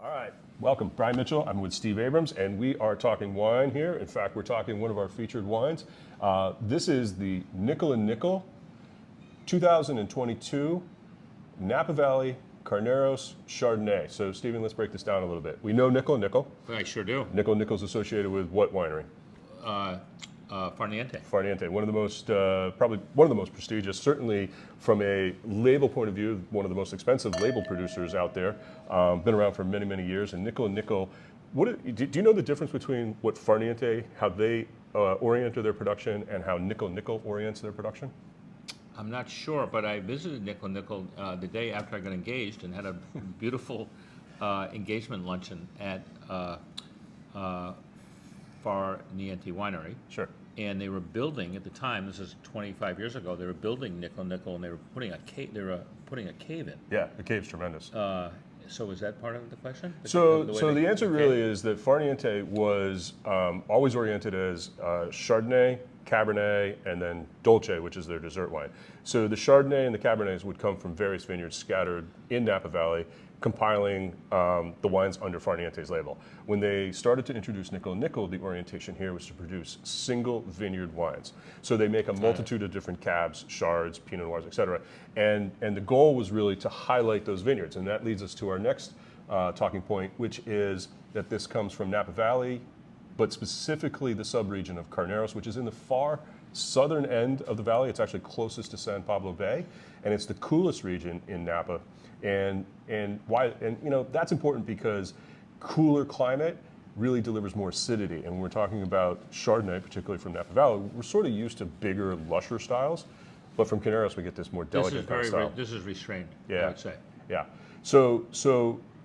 All right, welcome. Brian Mitchell, I'm with Steve Abrams, and we are talking wine here. In fact, we're talking one of our featured wines. This is the Nickel and Nickel 2022 Napa Valley Carneros Chardonnay. So, Stephen, let's break this down a little bit. We know Nickel and Nickel. I sure do. Nickel and Nickel is associated with what winery? Farniente. Farniente, one of the most, probably one of the most prestigious, certainly from a label point of view, one of the most expensive label producers out there. Been around for many, many years. And Nickel and Nickel, do you know the difference between what Farniente, how they oriented their production, and how Nickel and Nickel orients their production? I'm not sure, but I visited Nickel and Nickel the day after I got engaged and had a beautiful engagement luncheon at Farniente Winery. Sure. And they were building at the time. This is 25 years ago. They were building Nickel and Nickel, and they were putting a cave. They were putting a cave in. Yeah, the cave's tremendous. So is that part of the question? So the answer really is that Farniente was always oriented as Chardonnay, Cabernet, and then Dolce, which is their dessert wine. So the Chardonnay and the Cabernets would come from various vineyards scattered in Napa Valley, compiling the wines under Farniente's label. When they started to introduce Nickel and Nickel, the orientation here was to produce single vineyard wines. So they make a multitude of different cabs, chards, Pinot Noirs, etc. And the goal was really to highlight those vineyards. And that leads us to our next talking point, which is that this comes from Napa Valley, but specifically the subregion of Carneros, which is in the far southern end of the valley. It's actually closest to San Pablo Bay, and it's the coolest region in Napa. And why? And you know that's important because cooler climate really delivers more acidity. And when we're talking about Chardonnay, particularly from Napa Valley, we're sort of used to bigger, lusher styles, but from Carneros we get this more delicate kind of style. This is restrained, Yeah. I would say. Yeah. So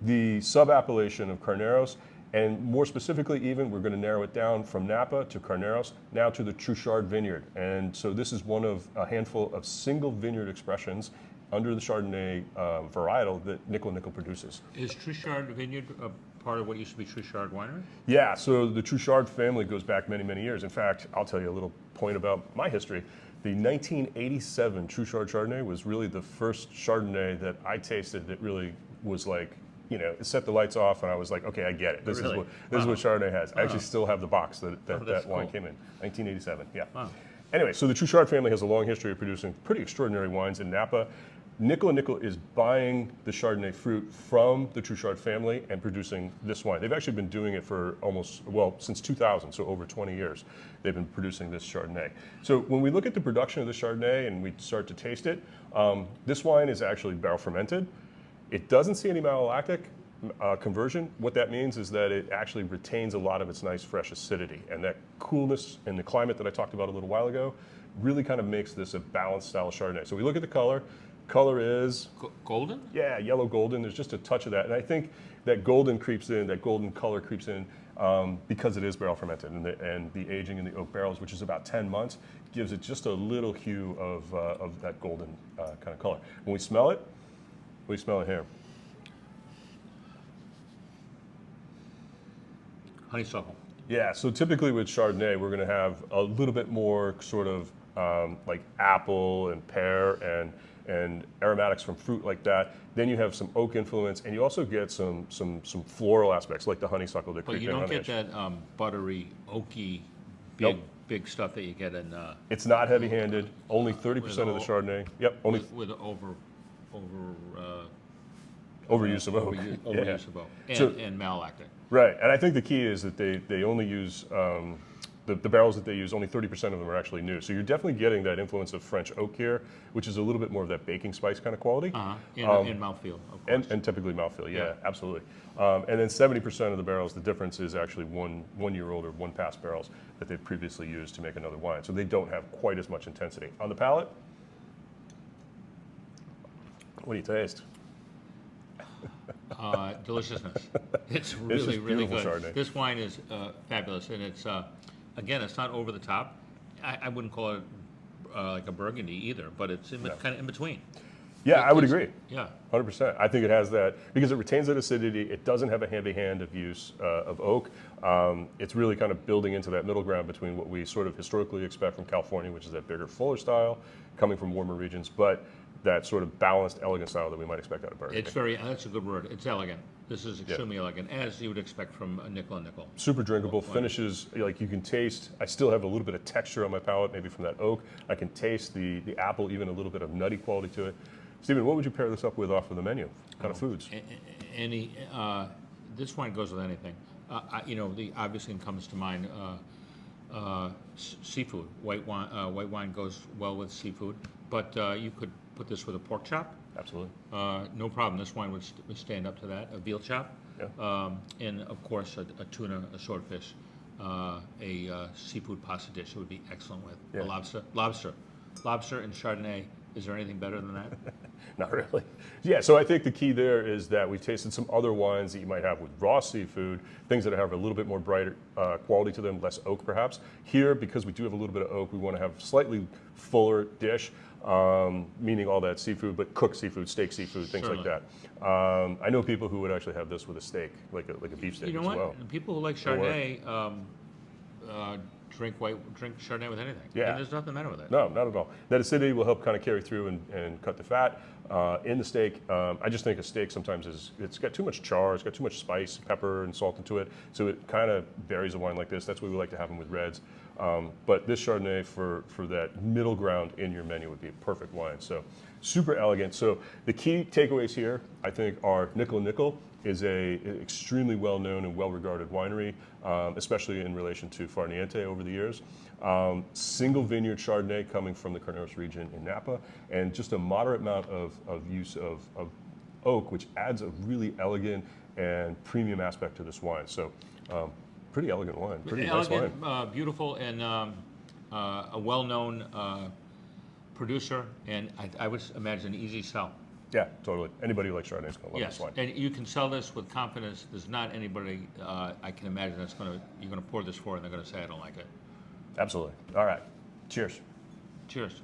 the sub-appellation of Carneros, and more specifically even, we're going to narrow it down from Napa to Carneros, now to the Truchard Vineyard. And so this is one of a handful of single vineyard expressions under the Chardonnay varietal that Nickel and Nickel produces. Is Truchard Vineyard a part of what used to be Truchard Winery? Yeah, so the Truchard family goes back many, many years. In fact, I'll tell you a little point about my history. The 1987 Truchard Chardonnay was really the first Chardonnay that I tasted that really was like, you know, it set the lights off and I was like, okay, I get it. This is what Chardonnay has. I actually still have the box that wine came in, 1987, yeah. Wow. Anyway, so the Truchard family has a long history of producing pretty extraordinary wines in Napa. Nickel and Nickel is buying the Chardonnay fruit from the Truchard family and producing this wine. They've actually been doing it for since 2000, so over 20 years, they've been producing this Chardonnay. So when we look at the production of the Chardonnay and we start to taste it, this wine is actually barrel fermented. It doesn't see any malolactic conversion. What that means is that it actually retains a lot of its nice fresh acidity, and that coolness in the climate that I talked about a little while ago really kind of makes this a balanced style of Chardonnay. So we look at the color. Color is golden? Yeah, yellow golden. There's just a touch of that, and I think that golden creeps in, that golden color creeps in because it is barrel fermented, and the aging in the oak barrels, which is about 10 months, gives it just a little hue of that golden kind of color. When we smell it here. Honeysuckle. Yeah, so typically with Chardonnay, we're going to have a little bit more sort of like apple and pear and aromatics from fruit like that. Then you have some oak influence, and you also get some floral aspects like the honeysuckle that creep in. But you don't get that buttery, oaky, big stuff that you get in. It's not heavy-handed. Only 30% of the Chardonnay. Yep. Only with overuse of oak. Overuse of oak and malolactic. Right, and I think the key is that they only use the barrels that they use. Only 30% of them are actually new. So you're definitely getting that influence of French oak here, which is a little bit more of that baking spice kind of quality. In mouthfeel, of course. And typically mouthfeel, yeah, absolutely. And then 70% of the barrels, the difference is actually one year old or one past barrels that they've previously used to make another wine. So they don't have quite as much intensity. On the palate, what do you taste? Deliciousness. It's really good. Chardonnay. This wine is fabulous, and it's again, it's not over the top. I wouldn't call it like a Burgundy either, but it's kind of in between. Yeah, I would agree. Yeah, 100%. I think it has that because it retains that acidity. It doesn't have a heavy hand of use of oak. It's really kind of building into that middle ground between what we sort of historically expect from California, which is that bigger, fuller style, coming from warmer regions, but that sort of balanced, elegant style that we might expect out of Burgundy. It's very, that's a good word, it's elegant. This is extremely elegant, as you would expect from a nickel and nickel. Super drinkable, finishes, like you can taste, I still have a little bit of texture on my palate, maybe from that oak. I can taste the apple, even a little bit of nutty quality to it. Stephen, what would you pair this up with off of the menu? What kind of foods? Any, this wine goes with anything. You know, the obviously comes to mind seafood. White wine goes well with seafood, but you could put this with a pork chop. Absolutely. No problem. This wine would stand up to that. A veal chop, and of course a tuna, a swordfish, a seafood pasta dish. It would be excellent with a lobster and Chardonnay. Is there anything better than that? Not really. Yeah, so I think the key there is that we tasted some other wines that you might have with raw seafood, things that have a little bit more brighter quality to them, less oak perhaps. Here, because we do have a little bit of oak, we want to have slightly fuller dish, meaning all that seafood, but cooked seafood, steak seafood, things like that. I know people who would actually have this with a steak, like a beef steak You know as what? well. People who like Chardonnay drink Chardonnay with anything. Yeah. And there's nothing the matter with it. No, not at all. That acidity will help kind of carry through and cut the fat in the steak. I just think a steak sometimes it's got too much char, it's got too much spice, pepper, and salt into it. So it kind of buries a wine like this. That's why we like to have them with reds. But this Chardonnay for that middle ground in your menu would be a perfect wine. So super elegant. So the key takeaways here, I think, are Nickel and Nickel is a extremely well-known and well-regarded winery, especially in relation to Farniente over the years. Single vineyard Chardonnay coming from the Carneros region in Napa, and just a moderate amount of use of oak, which adds a really elegant and premium aspect to this wine. So pretty elegant wine, pretty elegant, nice wine. beautiful, and a well-known producer, and I would imagine easy sell. Yeah, totally. Anybody who likes Chardonnay is going to love Yes, this wine. and you can sell this with confidence. There's not anybody I can imagine you're going to pour this for and they're going to say I don't like it. Absolutely. All right. Cheers. Cheers.